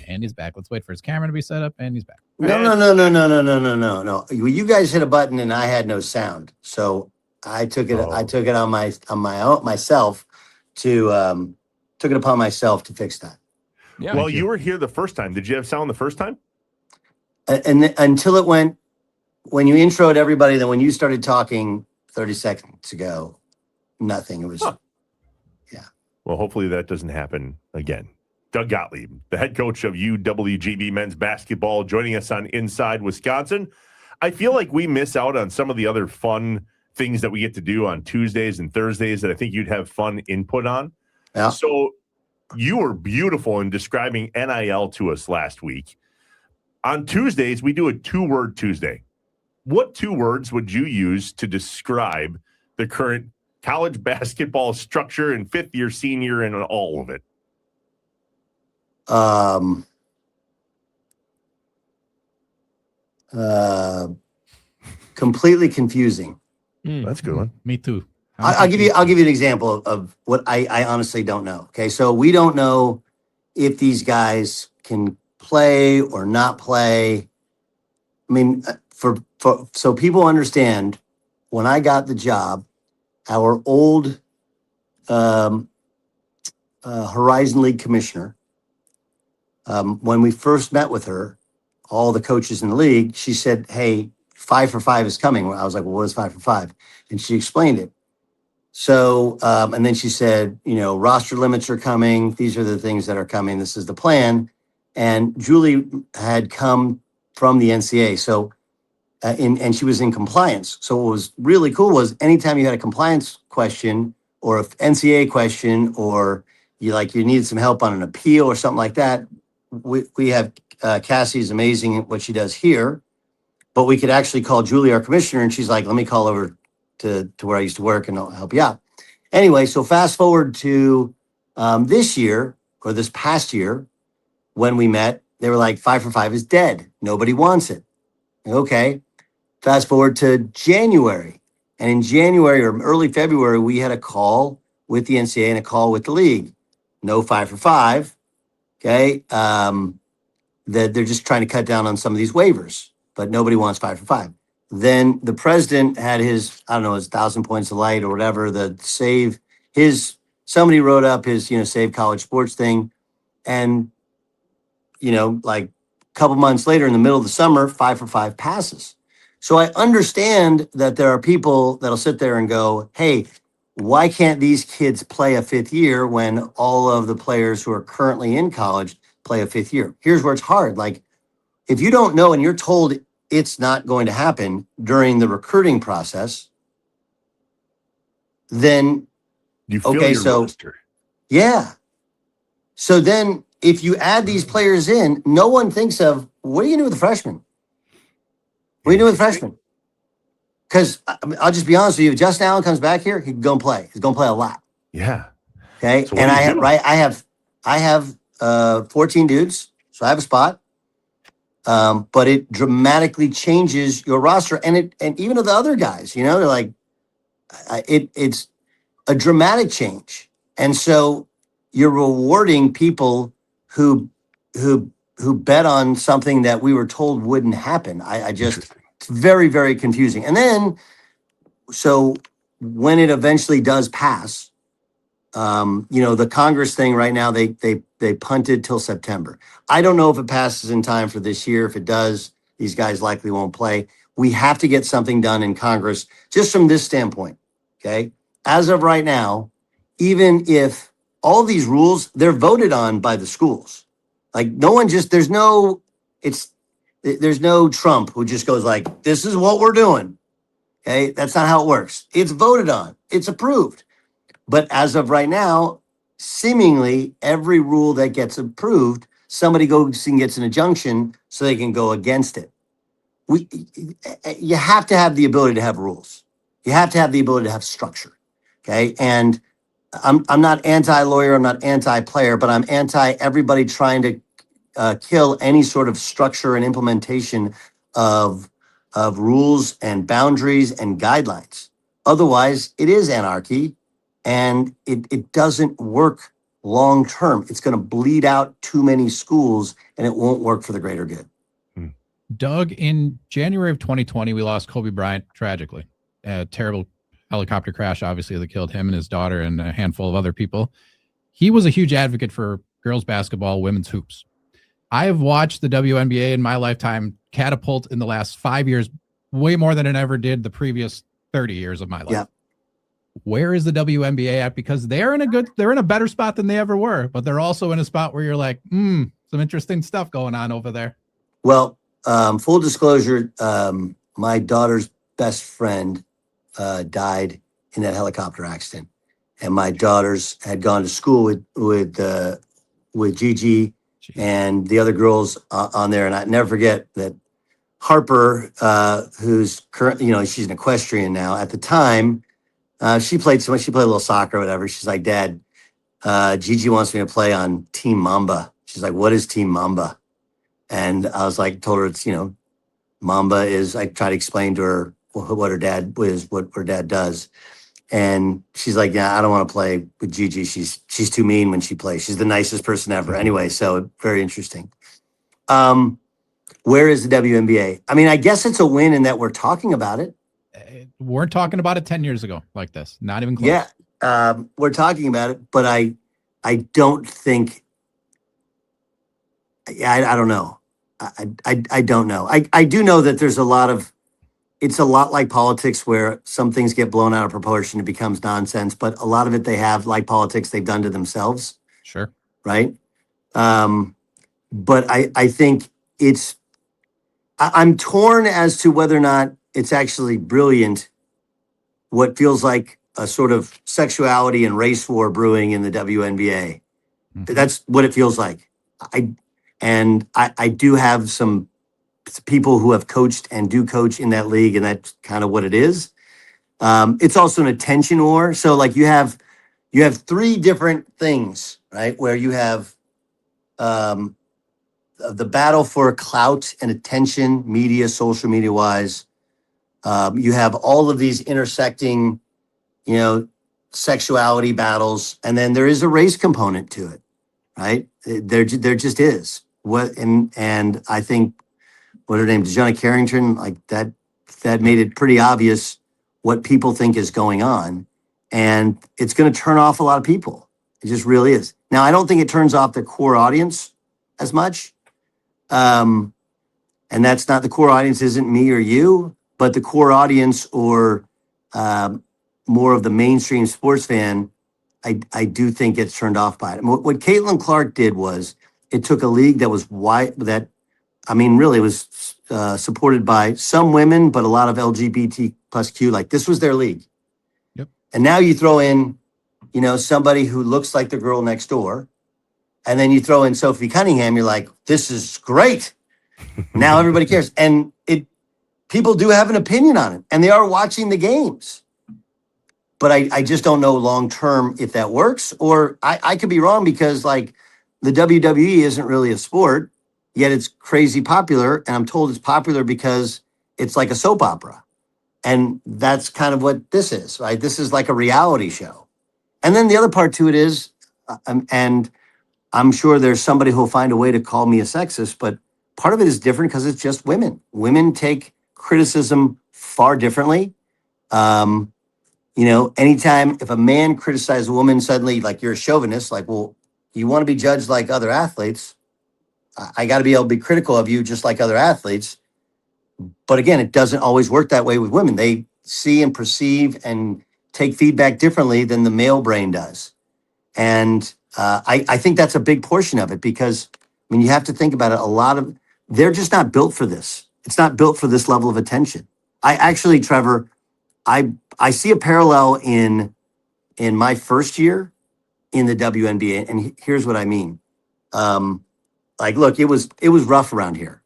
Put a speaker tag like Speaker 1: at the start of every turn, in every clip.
Speaker 1: And he's back. Let's wait for his camera to be set up, and he's back.
Speaker 2: No. You guys hit a button and I had no sound, so I took it. I took it on myself to took it upon myself to fix that.
Speaker 3: Yeah. Well, you were here the first time. Did you have sound the first time?
Speaker 2: And until it went, when you introed everybody, then when you started talking 30 seconds ago, nothing. It was, yeah.
Speaker 3: Well, hopefully that doesn't happen again. Doug Gottlieb, the head coach of UWGB men's basketball, joining us on Inside Wisconsin. I feel like we miss out on some of the other fun things that we get to do on Tuesdays and Thursdays that I think you'd have fun input on.
Speaker 2: Yeah.
Speaker 3: So you were beautiful in describing NIL to us last week. On Tuesdays, we do a 2-word Tuesday. What 2 words would you use to describe the current college basketball structure and fifth year, senior, and all of it?
Speaker 2: Completely confusing.
Speaker 3: That's a good one.
Speaker 1: Me too.
Speaker 2: I'll give you an example of what I honestly don't know. Okay, so we don't know if these guys can play or not play. I mean, so people understand, when I got the job, our old Horizon League commissioner, when we first met with her, all the coaches in the league, she said, hey, 5 for 5 is coming. I was like, well, what is 5 for 5? And she explained it. So, and then she said, roster limits are coming. These are the things that are coming. This is the plan. And Julie had come from the NCAA. So, and she was in compliance. So what was really cool was anytime you had a compliance question or an NCAA question, or you needed some help on an appeal or something like that, we have Cassie's amazing at what she does here, but we could actually call Julie, our commissioner, and she's like, let me call over to where I used to work and I'll help you out. Anyway, so fast forward to this year, or this past year, when we met, they were like, 5 for 5 is dead. Nobody wants it. Okay. Fast forward to January. And in January or early February, we had a call with the NCAA and a call with the league. No 5 for 5. Okay. That they're just trying to cut down on some of these waivers, but nobody wants 5 for 5. Then the president had his 1,000 points of light or whatever, somebody wrote up his, Save College Sports thing. And, like a couple months later in the middle of the summer, 5 for 5 passes. So I understand that there are people that'll sit there and go, hey, why can't these kids play a 5th year when all of the players who are currently in college play a 5th year? Here's where it's hard. Like, if you don't know and you're told it's not going to happen during the recruiting process, then
Speaker 3: you feel your roster.
Speaker 2: Yeah. So then if you add these players in, no one thinks of, what are you going to do with the freshmen? What are you doing with the freshmen? Because I'll just be honest with you, if Justin Allen comes back here, he can go and play. He's going to play a lot.
Speaker 3: Yeah.
Speaker 2: Okay.
Speaker 3: So
Speaker 2: and I have 14 dudes, so I have a spot. But it dramatically changes your roster, and even of the other guys, they're like, it's a dramatic change, and so you're rewarding people who bet on something that we were told wouldn't happen. It's very, very confusing. And then, so when it eventually does pass, the Congress thing right now, they punted till September. I don't know if it passes in time for this year. If it does, these guys likely won't play. We have to get something done in Congress just from this standpoint. Okay. As of right now, even if all these rules, they're voted on by the schools. Like there's no Trump who just goes like, this is what we're doing. Okay. That's not how it works. It's voted on. It's approved. But as of right now, seemingly every rule that gets approved, somebody goes and gets an injunction so they can go against it. You have to have the ability to have rules. You have to have the ability to have structure. Okay. And I'm not anti-lawyer, I'm not anti-player, but I'm anti everybody trying to kill any sort of structure and implementation of rules and boundaries and guidelines. Otherwise, it is anarchy. And it doesn't work long term. It's going to bleed out too many schools and it won't work for the greater good.
Speaker 1: Doug, in January of 2020, we lost Kobe Bryant tragically. A terrible helicopter crash, obviously, that killed him and his daughter and a handful of other people. He was a huge advocate for girls basketball, women's hoops. I have watched the WNBA in my lifetime catapult in the last 5 years, way more than it ever did the previous 30 years of my life.
Speaker 2: Yeah.
Speaker 1: Where is the WNBA at? Because they're in a better spot than they ever were, but they're also in a spot where you're like, some interesting stuff going on over there.
Speaker 2: Well, full disclosure, my daughter's best friend died in that helicopter accident, and my daughters had gone to school with Gigi and the other girls on there, and I never forget that Harper, who's currently, she's an equestrian now. At the time, she played so much. She played a little soccer or whatever. She's like, Dad, Gigi wants me to play on Team Mamba. She's like, what is Team Mamba? And I was like, told her it's, Mamba is, I tried to explain to her what her dad is, what her dad does. And she's like, yeah, I don't want to play with Gigi. She's too mean when she plays. She's the nicest person ever. Anyway, so very interesting. Where is the WNBA? I mean, I guess it's a win in that we're talking about it.
Speaker 1: We're talking about it 10 years ago like this. Not even close.
Speaker 2: Yeah, we're talking about it, but I don't think, I don't know. I don't know. I do know that there's it's a lot like politics where some things get blown out of proportion. It becomes nonsense, but a lot of it they have, like politics, they've done to themselves.
Speaker 1: Sure.
Speaker 2: Right. But I think I'm torn as to whether or not it's actually brilliant what feels like a sort of sexuality and race war brewing in the WNBA. Mm-hmm. That's what it feels like. I do have some people who have coached and do coach in that league, and that's kind of what it is. It's also an attention war. So like you have three different things, right? Where you have the battle for clout and attention, media, social media wise. You have all of these intersecting, sexuality battles, and then there is a race component to it, right? There just is. And I think what her name is, Johnny Carrington, like that made it pretty obvious what people think is going on, and it's going to turn off a lot of people. It just really is. Now, I don't think it turns off the core audience as much. And that's not, the core audience isn't me or you, but the core audience or more of the mainstream sports fan, I do think gets turned off by it. And what Caitlin Clark did was it took a league that was really was supported by some women, but a lot of LGBT plus Q. Like this was their league.
Speaker 1: Yep.
Speaker 2: And now you throw in, somebody who looks like the girl next door. And then you throw in Sophie Cunningham. You're like, this is great. Now everybody cares. And people do have an opinion on it, and they are watching the games. But I just don't know long term if that works, or I could be wrong, because like the WWE isn't really a sport, yet it's crazy popular. And I'm told it's popular because it's like a soap opera. And that's kind of what this is, right? This is like a reality show. And then the other part to it is, and I'm sure there's somebody who'll find a way to call me a sexist, but part of it is different because it's just women. Women take criticism far differently. Anytime if a man criticizes a woman, suddenly like you're a chauvinist, like, well, you want to be judged like other athletes. I got to be able to be critical of you just like other athletes. But again, it doesn't always work that way with women. They see and perceive and take feedback differently than the male brain does. And I think that's a big portion of it, because you have to think about it. They're just not built for this. It's not built for this level of attention. I actually, Trevor, I see a parallel in my first year in the WNBA, and here's what I mean. Look, it was rough around here,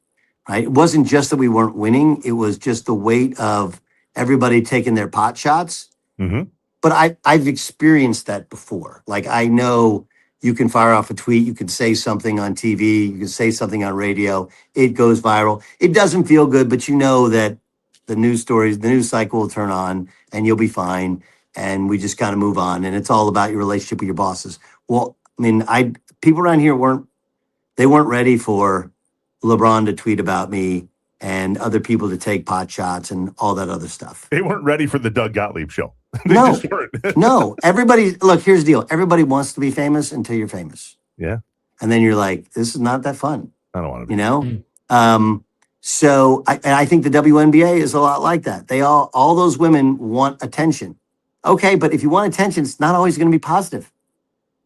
Speaker 2: right? It wasn't just that we weren't winning; it was just the weight of everybody taking their pot shots.
Speaker 3: Mm-hmm.
Speaker 2: But I've experienced that before. Like I know you can fire off a tweet, you can say something on TV, you can say something on radio, it goes viral. It doesn't feel good, but you know that the news cycle will turn on and you'll be fine. And we just kind of move on. And it's all about your relationship with your bosses. Well, I mean, people around here weren't ready for LeBron to tweet about me and other people to take pot shots and all that other stuff.
Speaker 3: They weren't ready for the Doug Gottlieb show. They
Speaker 2: No,
Speaker 3: just weren't.
Speaker 2: no. Everybody, look, here's the deal. Everybody wants to be famous until you're famous.
Speaker 3: Yeah.
Speaker 2: And then you're like, this is not that fun.
Speaker 3: I don't want to be.
Speaker 2: You know? So I think the WNBA is a lot like that. All those women want attention. Okay, but if you want attention, it's not always going to be positive.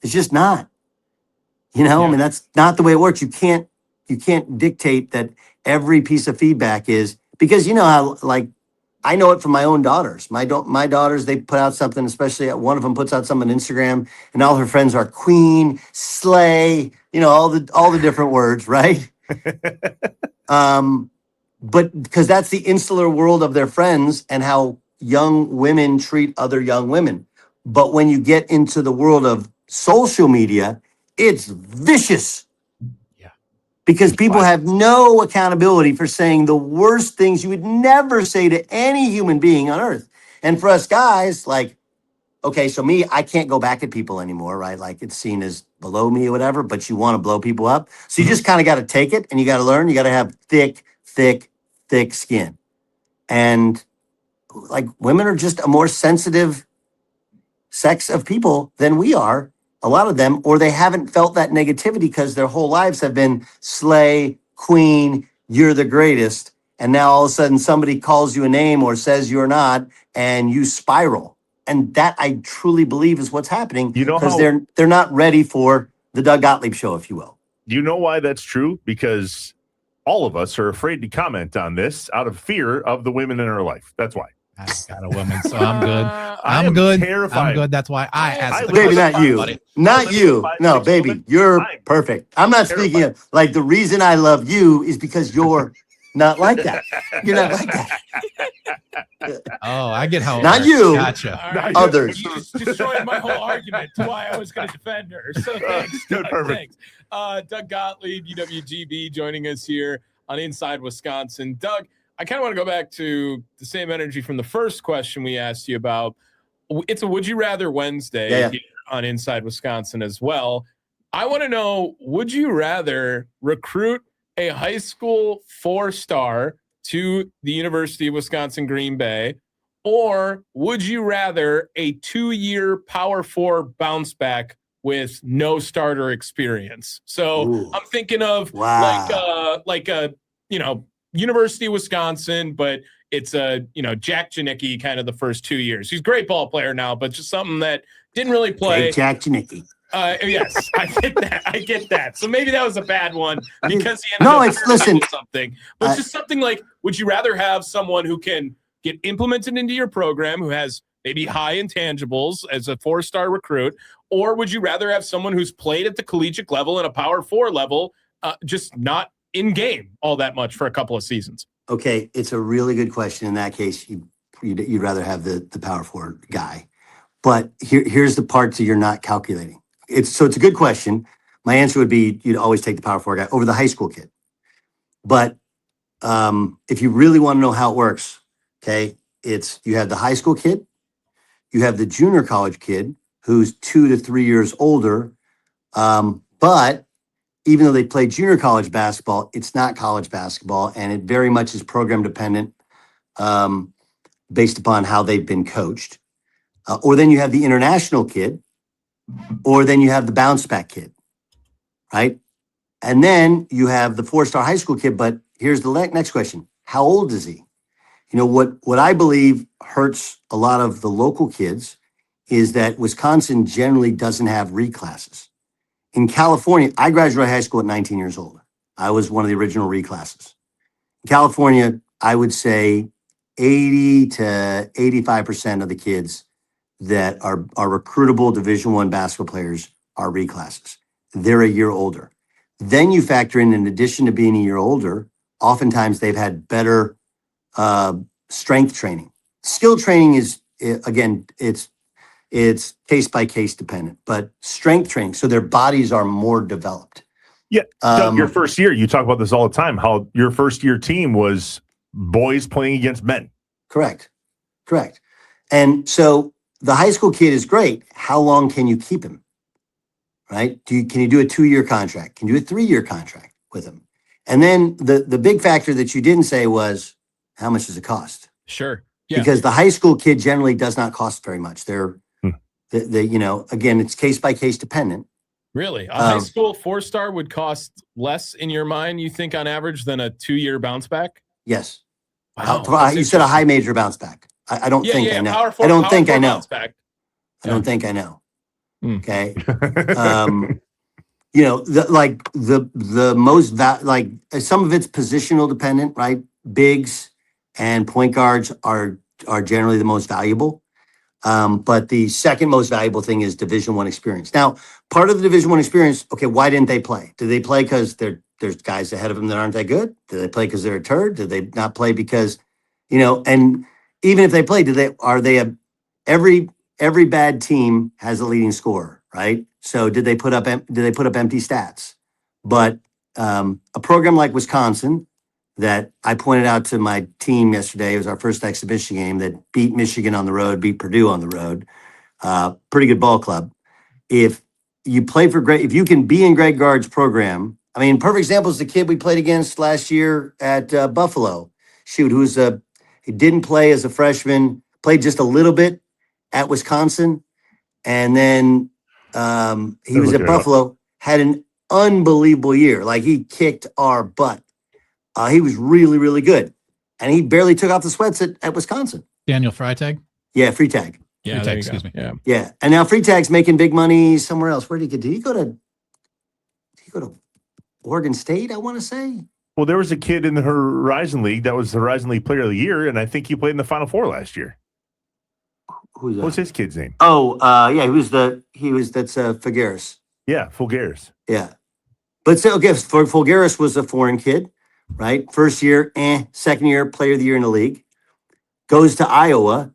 Speaker 2: It's just not. You know, I mean, that's not the way it works. You can't dictate that every piece of feedback is, because you know how, like, I know it from my own daughters. My daughters, they put out something, especially one of them puts out something on Instagram, and all her friends are queen, slay, you know, all the different words, right? But because that's the insular world of their friends and how young women treat other young women. But when you get into the world of social media, it's vicious. Because people have no accountability for saying the worst things you would never say to any human being on earth. And for us guys, like, okay, so me, I can't go back at people anymore, right? Like, it's seen as below me or whatever, but you want to blow people up. So you just kind of got to take it, and you got to learn. You got to have thick skin. And like, women are just a more sensitive sex of people than we are. A lot of them, or they haven't felt that negativity because their whole lives have been slay, queen, you're the greatest. And now all of a sudden somebody calls you a name or says you're not, and you spiral. And that, I truly believe, is what's happening.
Speaker 3: You know,
Speaker 2: because they're not ready for the Doug Gottlieb show, if you will.
Speaker 3: You know why that's true? Because all of us are afraid to comment on this out of fear of the women in our life. That's why.
Speaker 1: I've got a woman, so I'm good.
Speaker 3: I'm
Speaker 1: good.
Speaker 3: Terrified.
Speaker 1: I'm good. That's why I asked.
Speaker 2: Baby, not you. Not you. No, baby, you're perfect. I'm not speaking of, like, the reason I love you is because you're not like that. You're not like that.
Speaker 1: Oh, I get how.
Speaker 2: Not you.
Speaker 1: Gotcha.
Speaker 4: Right.
Speaker 2: Others.
Speaker 4: You just destroyed my whole argument to why I was going to defend her. So thanks.
Speaker 3: Good,
Speaker 4: Doug,
Speaker 3: perfect.
Speaker 4: Thanks. Doug Gottlieb, UWGB, joining us here on Inside Wisconsin. Doug, I kind of want to go back to the same energy from the first question we asked you about. It's a Would You Rather Wednesday here on Inside Wisconsin as well. I want to know, would you rather recruit a high school 4-star to the University of Wisconsin Green Bay, or would you rather a 2-year Power 4 bounce back with no starter experience? So
Speaker 2: Ooh.
Speaker 4: I'm thinking of like a, you know, University of Wisconsin, but it's a, you know, Jack Janicki kind of the first 2 years. He's a great ball player now, but just something that didn't really play.
Speaker 2: Hey, Jack Janicki.
Speaker 4: Yes, I get that. So maybe that was a bad one because he ended up something. But just something like, would you rather have someone who can get implemented into your program, who has maybe high intangibles as a 4-star recruit, or would you rather have someone who's played at the collegiate level and a Power 4 level, just not in game all that much for a couple of seasons?
Speaker 2: Okay, it's a really good question. In that case, you'd rather have the Power 4 guy. But here's the parts that you're not calculating. It's a good question. My answer would be you'd always take the Power 4 guy over the high school kid. But if you really want to know how it works, okay, you have the high school kid, you have the junior college kid who's 2 to 3 years older, but even though they play junior college basketball, it's not college basketball, and it very much is program dependent based upon how they've been coached. Or then you have the international kid, or then you have the bounce back kid, right? And then you have the 4-star high school kid, but here's the next question. How old is he? You know, what I believe hurts a lot of the local kids is that Wisconsin generally doesn't have reclasses. In California, I graduated high school at 19 years old. I was one of the original reclasses. In California, I would say 80 to 85% of the kids that are recruitable Division I basketball players are reclasses. They're a year older. Then you factor in addition to being a year older, oftentimes they've had better strength training. Skill training is, again, it's case by case dependent, but strength training, so their bodies are more developed.
Speaker 3: Yeah, Doug, your first year, you talk about this all the time, how your first year team was boys playing against men.
Speaker 2: Correct. And so the high school kid is great. How long can you keep him? right? Can you do a 2-year contract? Can you do a 3-year contract with him? And then the big factor that you didn't say was, how much does it cost?
Speaker 4: Sure. Yeah.
Speaker 2: Because the high school kid generally does not cost very much. They're, again, it's case by case dependent.
Speaker 4: Really? A high school 4-star would cost less in your mind, you think, on average, than a 2-year bounce back?
Speaker 2: Yes.
Speaker 4: Wow.
Speaker 2: You said a high major bounce back. I don't think I know.
Speaker 4: Power
Speaker 2: I don't think I know.
Speaker 4: bounce back.
Speaker 2: I don't think I know. Okay. The most some of it's positional dependent, right? Bigs and point guards are generally the most valuable. But the second most valuable thing is Division I experience. Now, part of the Division I experience, okay, why didn't they play? Did they play because there's guys ahead of them that aren't that good? Did they play because they're a turd? Did they not play because, and even if they play, every bad team has a leading scorer, right? So did they put up empty stats? But a program like Wisconsin that I pointed out to my team yesterday, it was our first exhibition game, that beat Michigan on the road, beat Purdue on the road. Pretty good ball club. If you can be in Greg Gard's program, I mean, perfect example is the kid we played against last year at Buffalo. He didn't play as a freshman, played just a little bit at Wisconsin, and then he was at Buffalo, had an unbelievable year. Like, he kicked our butt. He was really, really good. And he barely took off the sweats at Wisconsin.
Speaker 1: Daniel Freitag?
Speaker 2: Yeah, Freitag.
Speaker 4: Yeah,
Speaker 1: Freitag, excuse me.
Speaker 4: Yeah.
Speaker 2: Yeah. And now Freitag's making big money somewhere else. Where did he go to Oregon State, I want to say?
Speaker 3: Well, there was a kid in the Horizon League that was the Horizon League Player of the Year, and I think he played in the Final Four last year.
Speaker 2: Who's that?
Speaker 3: What's his kid's name?
Speaker 2: Oh, yeah, that's Figueres.
Speaker 3: Yeah, Fulgaris.
Speaker 2: Yeah. But so, okay, Fulgaris was a foreign kid, right? First year, second year, Player of the Year in the league. Goes to Iowa.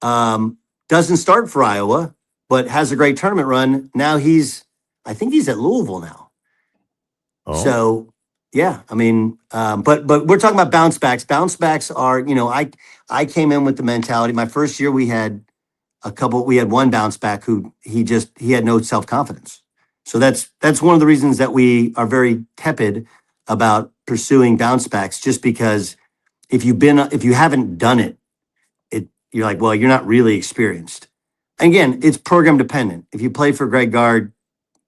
Speaker 2: Doesn't start for Iowa, but has a great tournament run. Now I think he's at Louisville now.
Speaker 3: Oh.
Speaker 2: So, yeah, I mean, but we're talking about bounce backs. Bounce backs are, I came in with the mentality. My first year, we had one bounce back who he had no self-confidence. So that's one of the reasons that we are very tepid about pursuing bounce backs, just because if you haven't done it, you're like, well, you're not really experienced. Again, it's program dependent. If you play for Greg Gard,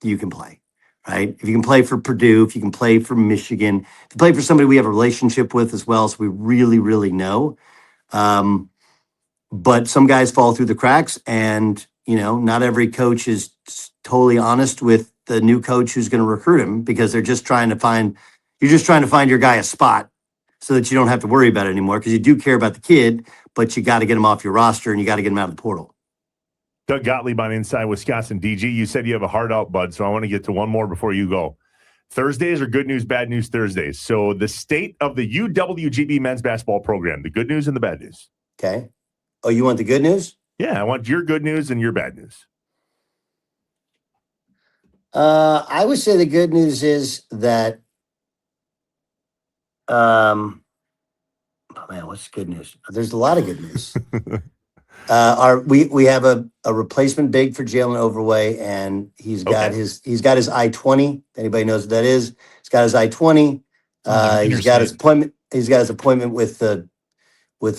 Speaker 2: you can play, right? If you can play for Purdue, if you can play for Michigan, if you play for somebody we have a relationship with as well, so we really, really know. But some guys fall through the cracks, and not every coach is totally honest with the new coach who's going to recruit him, because you're just trying to find your guy a spot so that you don't have to worry about it anymore, because you do care about the kid, but you got to get him off your roster and you got to get him out of the portal.
Speaker 3: Doug Gottlieb on Inside Wisconsin. DG, you said you have a heart out, bud, so I want to get to one more before you go. Thursdays are good news, bad news Thursdays. So the state of the UWGB men's basketball program, the good news and the bad news.
Speaker 2: Okay. Oh, you want the good news?
Speaker 3: Yeah, I want your good news and your bad news.
Speaker 2: I would say the good news is that, what's good news? There's a lot of good news. We have a replacement big for Jalen Overway, and he's got his I-20. Anybody knows what that is? He's got his I-20. He's got his appointment. He's got his appointment with the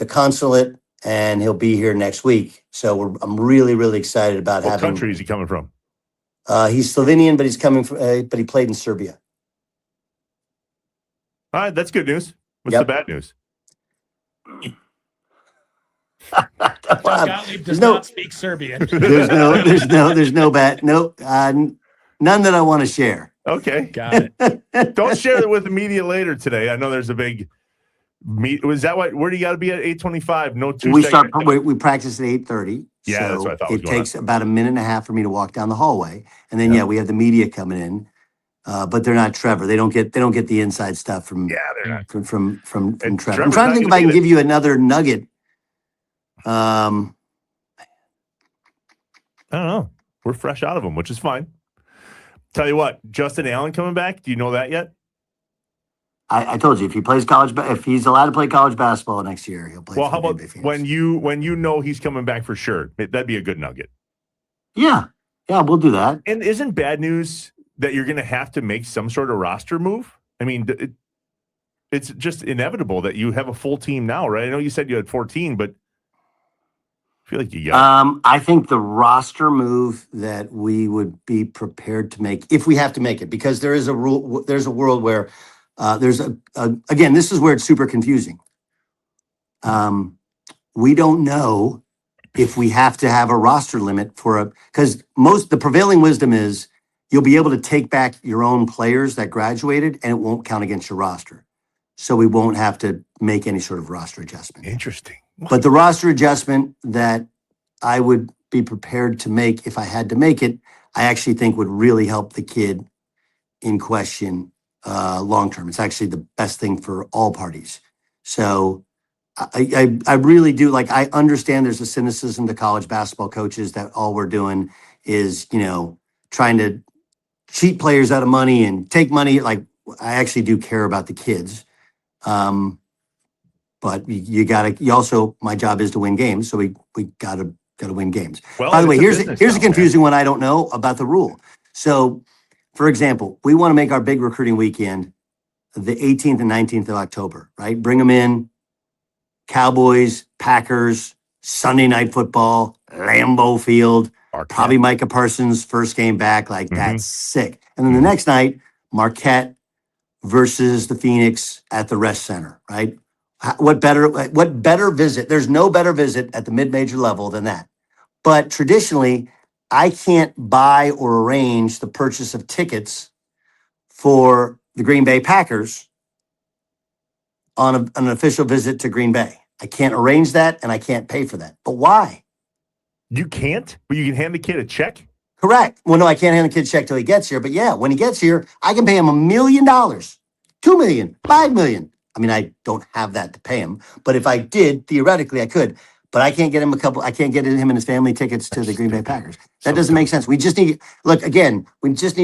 Speaker 2: consulate, and he'll be here next week. So I'm really, really excited about
Speaker 3: What country is he coming from?
Speaker 2: He's Slovenian, but he's coming from. But he played in Serbia.
Speaker 3: All right, that's good news. What's the bad news?
Speaker 4: Gottlieb does not speak Serbian.
Speaker 2: There's no bad. No, none that I want to share.
Speaker 3: Okay,
Speaker 4: got it.
Speaker 3: Don't share it with the media later today. I know there's a big meet. Was that where do you got to be at 8:25? No two.
Speaker 2: We practice at 8:30.
Speaker 3: Yeah,
Speaker 2: so
Speaker 3: that's what I thought.
Speaker 2: It takes about a minute and a half for me to walk down the hallway, and then we have the media coming in. But they're not Trevor. They don't get the inside stuff from
Speaker 3: they're not.
Speaker 2: from Trevor.
Speaker 3: Trevor's
Speaker 2: I'm trying to think if I can give you another nugget.
Speaker 3: I don't know. We're fresh out of them, which is fine. Tell you what, Justin Allen coming back. Do you know that yet?
Speaker 2: I told you, if he plays if he's allowed to play college basketball next year, he'll play.
Speaker 3: Well, how about when you know he's coming back for sure? That'd be a good nugget.
Speaker 2: Yeah. Yeah, we'll do that.
Speaker 3: And isn't bad news that you're going to have to make some sort of roster move? I mean, it's just inevitable that you have a full team now, right? I know you said you had 14, but I feel like you got.
Speaker 2: I think the roster move that we would be prepared to make, if we have to make it, because there is a rule. There's a world where there's again, this is where it's super confusing. We don't know if we have to have a roster limit because the prevailing wisdom is you'll be able to take back your own players that graduated and it won't count against your roster. So we won't have to make any sort of roster adjustment.
Speaker 3: Interesting.
Speaker 2: But the roster adjustment that I would be prepared to make if I had to make it, I actually think would really help the kid in question long term. It's actually the best thing for all parties. So I really do. Like, I understand there's a cynicism to college basketball coaches that all we're doing is, trying to cheat players out of money and take money. Like, I actually do care about the kids. But you also, my job is to win games. So we gotta win games.
Speaker 3: Well,
Speaker 2: by the way,
Speaker 3: it's
Speaker 2: here's a confusing one I don't know about the rule. So, for example, we want to make our big recruiting weekend the 18th and 19th of October, right? Bring them in. Cowboys, Packers, Sunday Night Football, Lambeau Field, probably Micah Parsons' first game back. Like, that's sick. And then the next night, Marquette versus the Phoenix at the Rest Center, right? What better visit? There's no better visit at the mid-major level than that. But traditionally, I can't buy or arrange the purchase of tickets for the Green Bay Packers on an official visit to Green Bay. I can't arrange that and I can't pay for that. But why?
Speaker 3: You can't? But you can hand the kid a check?
Speaker 2: Correct. Well, no, I can't hand the kid a check till he gets here. But yeah, when he gets here, I can pay him $1 million, $2 million, $5 million. I mean, I don't have that to pay him. But if I did, theoretically, I could. But I can't get him I can't get him and his family tickets to the Green Bay Packers. That doesn't make sense. We just need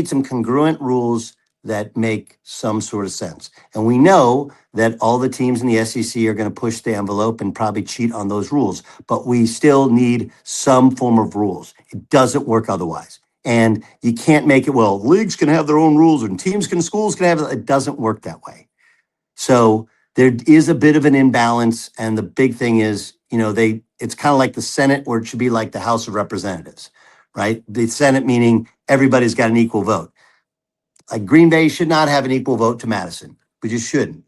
Speaker 2: some congruent rules that make some sort of sense. And we know that all the teams in the SEC are going to push the envelope and probably cheat on those rules. But we still need some form of rules. It doesn't work otherwise. And you can't make it, well, leagues can have their own rules and schools can have it. It doesn't work that way. So there is a bit of an imbalance. And the big thing is, it's kind of like the Senate, or it should be like the House of Representatives, right? The Senate meaning everybody's got an equal vote. Like, Green Bay should not have an equal vote to Madison. We just shouldn't.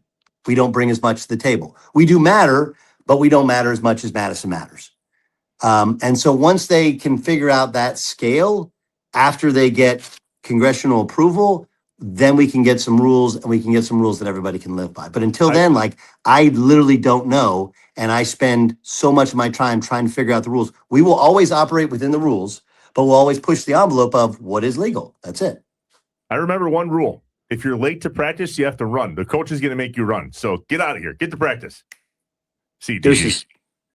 Speaker 2: We don't bring as much to the table. We do matter, but we don't matter as much as Madison matters. And so once they can figure out that scale, after they get congressional approval, then we can get some rules, and we can get some rules that everybody can live by. But until then, I literally don't know. And I spend so much of my time trying to figure out the rules. We will always operate within the rules, but we'll always push the envelope of what is legal. That's it.
Speaker 3: I remember one rule. If you're late to practice, you have to run. The coach is going to make you run. So get out of here. Get to practice. See,
Speaker 2: Deuces.